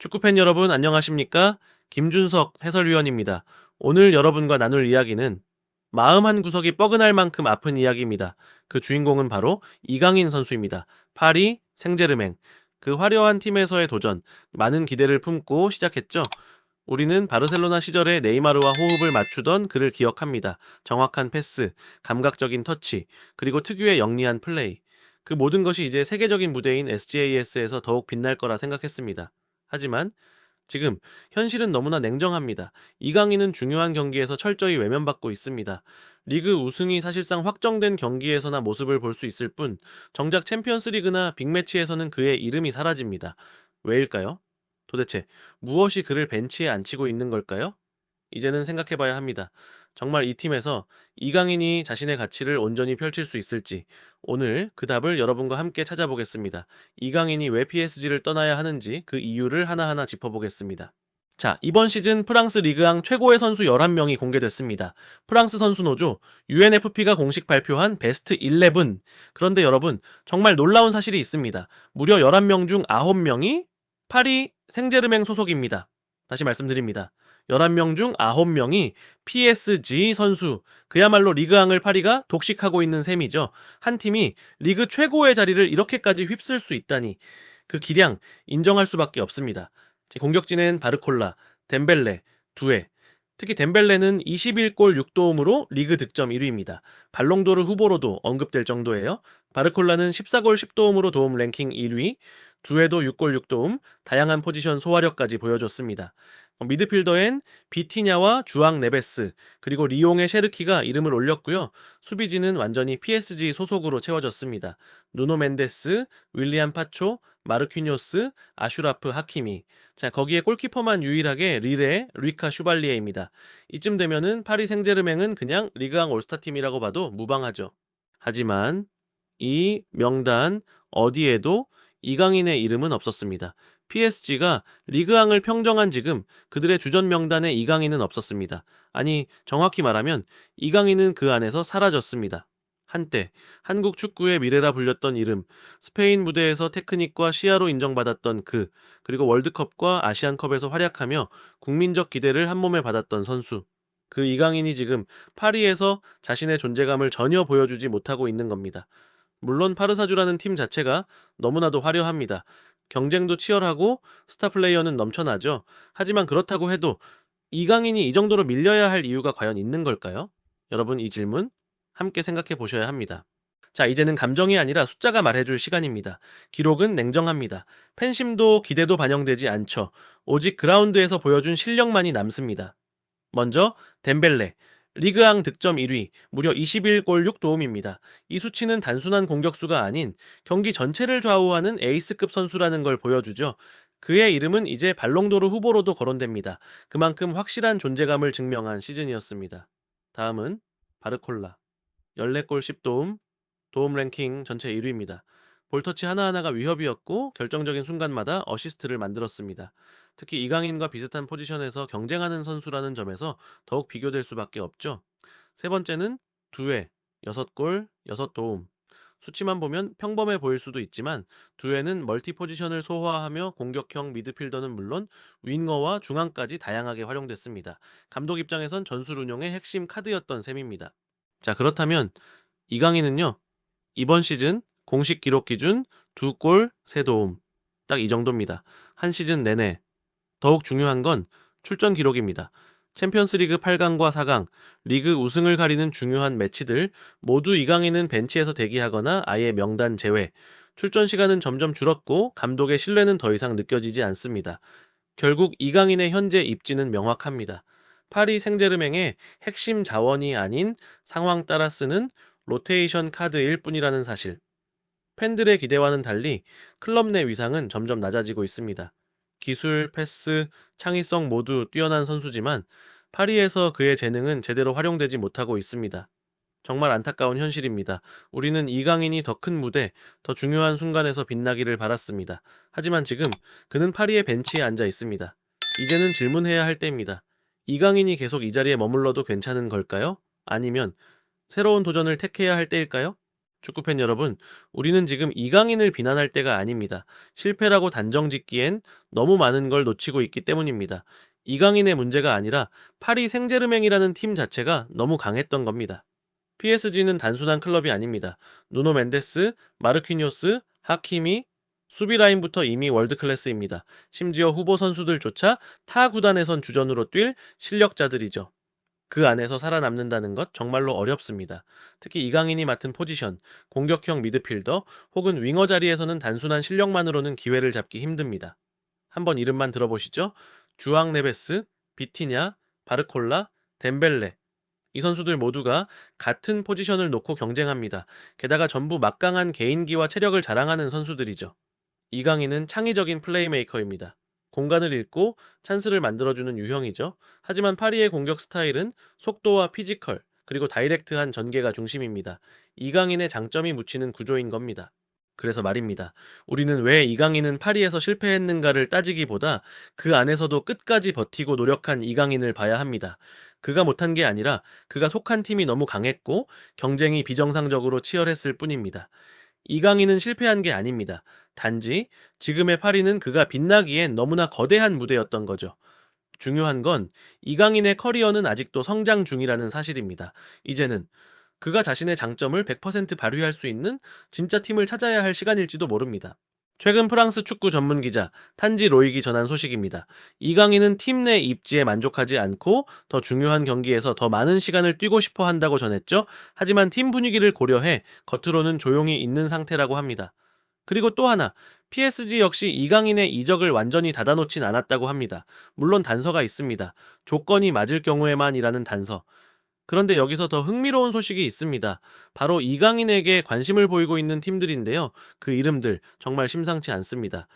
축구팬 여러분 안녕하십니까? 김준석 해설위원입니다. 오늘 여러분과 나눌 이야기는 마음 한 구석이 뻐근할 만큼 아픈 이야기입니다. 그 주인공은 바로 이강인 선수입니다. 파리 생제르맹. 그 화려한 팀에서의 도전, 많은 기대를 품고 시작했죠. 우리는 바르셀로나 시절에 네이마르와 호흡을 맞추던 그를 기억합니다. 정확한 패스, 감각적인 터치, 그리고 특유의 영리한 플레이. 그 모든 것이 이제 세계적인 무대인 SGAS에서 더욱 빛날 거라 생각했습니다. 하지만 지금 현실은 너무나 냉정합니다. 이강인은 중요한 경기에서 철저히 외면받고 있습니다. 리그 우승이 사실상 확정된 경기에서나 모습을 볼 수 있을 뿐 정작 챔피언스리그나 빅매치에서는 그의 이름이 사라집니다. 왜일까요? 도대체 무엇이 그를 벤치에 앉히고 있는 걸까요? 이제는 생각해봐야 합니다. 정말 이 팀에서 이강인이 자신의 가치를 온전히 펼칠 수 있을지 오늘 그 답을 여러분과 함께 찾아보겠습니다. 이강인이 왜 PSG를 떠나야 하는지 그 이유를 하나하나 짚어보겠습니다. 자, 이번 시즌 프랑스 리그앙 최고의 선수 11명이 공개됐습니다. 프랑스 선수 노조 UNFP가 공식 발표한 베스트 11. 그런데 여러분, 정말 놀라운 사실이 있습니다. 무려 11명 중 9명이 파리 생제르맹 소속입니다. 다시 말씀드립니다. 11명 중 9명이 PSG 선수, 그야말로 리그앙을 파리가 독식하고 있는 셈이죠. 한 팀이 리그 최고의 자리를 이렇게까지 휩쓸 수 있다니 그 기량 인정할 수밖에 없습니다. 공격진은 바르콜라, 덴벨레, 두에. 특히 덴벨레는 21골 6도움으로 리그 득점 1위입니다. 발롱도르 후보로도 언급될 정도예요. 바르콜라는 14골 10도움으로 도움 랭킹 1위, 두에도 6골 6도움, 다양한 포지션 소화력까지 보여줬습니다. 미드필더엔 비티냐와 주앙 네베스, 그리고 리옹의 셰르키가 이름을 올렸고요. 수비진은 완전히 PSG 소속으로 채워졌습니다. 누노 멘데스, 윌리안 파초, 마르퀴뇨스, 아슈라프 하키미. 자, 거기에 골키퍼만 유일하게 리레, 루이카 슈발리에입니다. 이쯤 되면은 파리 생제르맹은 그냥 리그앙 올스타 팀이라고 봐도 무방하죠. 하지만 이 명단 어디에도 이강인의 이름은 없었습니다. PSG가 리그앙을 평정한 지금 그들의 주전 명단에 이강인은 없었습니다. 아니, 정확히 말하면 이강인은 그 안에서 사라졌습니다. 한때 한국 축구의 미래라 불렸던 이름, 스페인 무대에서 테크닉과 시야로 인정받았던 그리고 월드컵과 아시안컵에서 활약하며 국민적 기대를 한몸에 받았던 선수. 그 이강인이 지금 파리에서 자신의 존재감을 전혀 보여주지 못하고 있는 겁니다. 물론 파르사주라는 팀 자체가 너무나도 화려합니다. 경쟁도 치열하고 스타 플레이어는 넘쳐나죠. 하지만 그렇다고 해도 이강인이 이 정도로 밀려야 할 이유가 과연 있는 걸까요? 여러분 이 질문 함께 생각해 보셔야 합니다. 자, 이제는 감정이 아니라 숫자가 말해줄 시간입니다. 기록은 냉정합니다. 팬심도 기대도 반영되지 않죠. 오직 그라운드에서 보여준 실력만이 남습니다. 먼저 덴벨레, 리그앙 득점 1위, 무려 21골 6도움입니다. 이 수치는 단순한 공격수가 아닌 경기 전체를 좌우하는 에이스급 선수라는 걸 보여주죠. 그의 이름은 이제 발롱도르 후보로도 거론됩니다. 그만큼 확실한 존재감을 증명한 시즌이었습니다. 다음은 바르콜라, 14골 10도움, 도움 랭킹 전체 1위입니다. 볼터치 하나하나가 위협이었고 결정적인 순간마다 어시스트를 만들었습니다. 특히 이강인과 비슷한 포지션에서 경쟁하는 선수라는 점에서 더욱 비교될 수밖에 없죠. 세 번째는 두회, 6골, 6도움. 수치만 보면 평범해 보일 수도 있지만 두회는 멀티 포지션을 소화하며 공격형 미드필더는 물론 윙어와 중앙까지 다양하게 활용됐습니다. 감독 입장에선 전술 운영의 핵심 카드였던 셈입니다. 자, 그렇다면 이강인은요, 이번 시즌 공식 기록 기준 2골 3도움. 딱 이 정도입니다. 한 시즌 내내. 더욱 중요한 건 출전 기록입니다. 챔피언스리그 8강과 4강, 리그 우승을 가리는 중요한 매치들 모두 이강인은 벤치에서 대기하거나 아예 명단 제외. 출전 시간은 점점 줄었고 감독의 신뢰는 더 이상 느껴지지 않습니다. 결국 이강인의 현재 입지는 명확합니다. 파리 생제르맹의 핵심 자원이 아닌 상황 따라 쓰는 로테이션 카드일 뿐이라는 사실. 팬들의 기대와는 달리 클럽 내 위상은 점점 낮아지고 있습니다. 기술, 패스, 창의성 모두 뛰어난 선수지만 파리에서 그의 재능은 제대로 활용되지 못하고 있습니다. 정말 안타까운 현실입니다. 우리는 이강인이 더 큰 무대, 더 중요한 순간에서 빛나기를 바랐습니다. 하지만 지금 그는 파리의 벤치에 앉아 있습니다. 이제는 질문해야 할 때입니다. 이강인이 계속 이 자리에 머물러도 괜찮은 걸까요? 아니면 새로운 도전을 택해야 할 때일까요? 축구팬 여러분, 우리는 지금 이강인을 비난할 때가 아닙니다. 실패라고 단정 짓기엔 너무 많은 걸 놓치고 있기 때문입니다. 이강인의 문제가 아니라 파리 생제르맹이라는 팀 자체가 너무 강했던 겁니다. PSG는 단순한 클럽이 아닙니다. 누노 멘데스, 마르퀴뇨스, 하키미, 수비 라인부터 이미 월드 클래스입니다. 심지어 후보 선수들조차 타 구단에선 주전으로 뛸 실력자들이죠. 그 안에서 살아남는다는 것 정말로 어렵습니다. 특히 이강인이 맡은 포지션, 공격형 미드필더 혹은 윙어 자리에서는 단순한 실력만으로는 기회를 잡기 힘듭니다. 한번 이름만 들어보시죠. 주앙 네베스, 비티냐, 바르콜라, 덴벨레. 이 선수들 모두가 같은 포지션을 놓고 경쟁합니다. 게다가 전부 막강한 개인기와 체력을 자랑하는 선수들이죠. 이강인은 창의적인 플레이메이커입니다. 공간을 읽고 찬스를 만들어주는 유형이죠. 하지만 파리의 공격 스타일은 속도와 피지컬, 그리고 다이렉트한 전개가 중심입니다. 이강인의 장점이 묻히는 구조인 겁니다. 그래서 말입니다. 우리는 왜 이강인은 파리에서 실패했는가를 따지기보다 그 안에서도 끝까지 버티고 노력한 이강인을 봐야 합니다. 그가 못한 게 아니라 그가 속한 팀이 너무 강했고 경쟁이 비정상적으로 치열했을 뿐입니다. 이강인은 실패한 게 아닙니다. 단지 지금의 파리는 그가 빛나기엔 너무나 거대한 무대였던 거죠. 중요한 건 이강인의 커리어는 아직도 성장 중이라는 사실입니다. 이제는 그가 자신의 장점을 100% 발휘할 수 있는 진짜 팀을 찾아야 할 시간일지도 모릅니다. 최근 프랑스 축구 전문 기자 탄지 로익이 전한 소식입니다. 이강인은 팀 내 입지에 만족하지 않고 더 중요한 경기에서 더 많은 시간을 뛰고 싶어 한다고 전했죠. 하지만 팀 분위기를 고려해 겉으로는 조용히 있는 상태라고 합니다. 그리고 또 하나, PSG 역시 이강인의 이적을 완전히 닫아놓진 않았다고 합니다. 물론 단서가 있습니다. 조건이 맞을 경우에만이라는 단서. 그런데 여기서 더 흥미로운 소식이 있습니다. 바로 이강인에게 관심을 보이고 있는 팀들인데요. 그 이름들 정말 심상치 않습니다.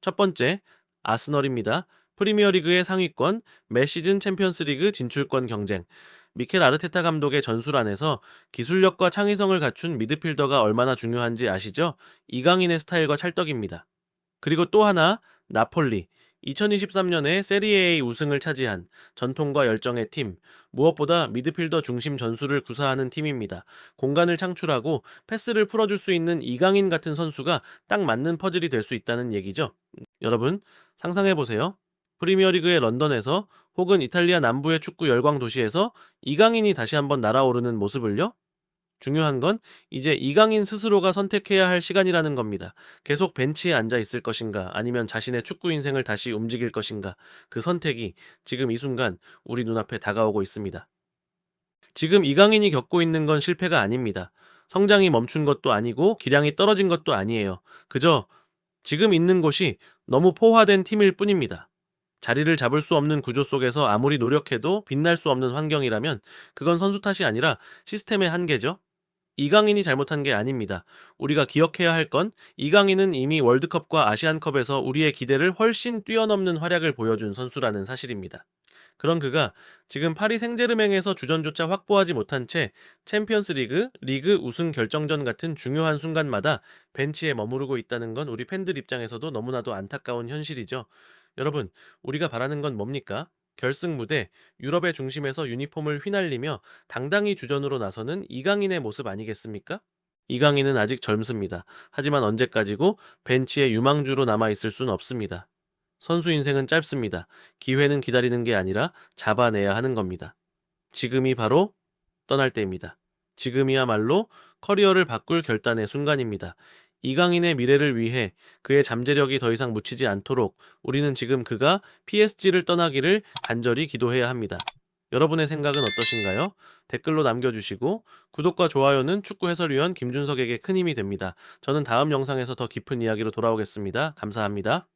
첫 번째, 아스널입니다. 프리미어리그의 상위권, 매 시즌 챔피언스리그 진출권 경쟁. 미켈 아르테타 감독의 전술안에서 기술력과 창의성을 갖춘 미드필더가 얼마나 중요한지 아시죠? 이강인의 스타일과 찰떡입니다. 그리고 또 하나, 나폴리. 2023년에 세리에 A 우승을 차지한 전통과 열정의 팀, 무엇보다 미드필더 중심 전술을 구사하는 팀입니다. 공간을 창출하고 패스를 풀어줄 수 있는 이강인 같은 선수가 딱 맞는 퍼즐이 될 수 있다는 얘기죠. 여러분, 상상해보세요. 프리미어리그의 런던에서 혹은 이탈리아 남부의 축구 열광 도시에서 이강인이 다시 한번 날아오르는 모습을요? 중요한 건 이제 이강인 스스로가 선택해야 할 시간이라는 겁니다. 계속 벤치에 앉아 있을 것인가, 아니면 자신의 축구 인생을 다시 움직일 것인가, 그 선택이 지금 이 순간 우리 눈앞에 다가오고 있습니다. 지금 이강인이 겪고 있는 건 실패가 아닙니다. 성장이 멈춘 것도 아니고 기량이 떨어진 것도 아니에요. 그저 지금 있는 곳이 너무 포화된 팀일 뿐입니다. 자리를 잡을 수 없는 구조 속에서 아무리 노력해도 빛날 수 없는 환경이라면 그건 선수 탓이 아니라 시스템의 한계죠. 이강인이 잘못한 게 아닙니다. 우리가 기억해야 할 건 이강인은 이미 월드컵과 아시안컵에서 우리의 기대를 훨씬 뛰어넘는 활약을 보여준 선수라는 사실입니다. 그런 그가 지금 파리 생제르맹에서 주전조차 확보하지 못한 채 챔피언스리그, 리그 우승 결정전 같은 중요한 순간마다 벤치에 머무르고 있다는 건 우리 팬들 입장에서도 너무나도 안타까운 현실이죠. 여러분, 우리가 바라는 건 뭡니까? 결승 무대, 유럽의 중심에서 유니폼을 휘날리며 당당히 주전으로 나서는 이강인의 모습 아니겠습니까? 이강인은 아직 젊습니다. 하지만 언제까지고 벤치의 유망주로 남아있을 순 없습니다. 선수 인생은 짧습니다. 기회는 기다리는 게 아니라 잡아내야 하는 겁니다. 지금이 바로 떠날 때입니다. 지금이야말로 커리어를 바꿀 결단의 순간입니다. 이강인의 미래를 위해 그의 잠재력이 더 이상 묻히지 않도록 우리는 지금 그가 PSG를 떠나기를 간절히 기도해야 합니다. 여러분의 생각은 어떠신가요? 댓글로 남겨주시고 구독과 좋아요는 축구 해설위원 김준석에게 큰 힘이 됩니다. 저는 다음 영상에서 더 깊은 이야기로 돌아오겠습니다. 감사합니다.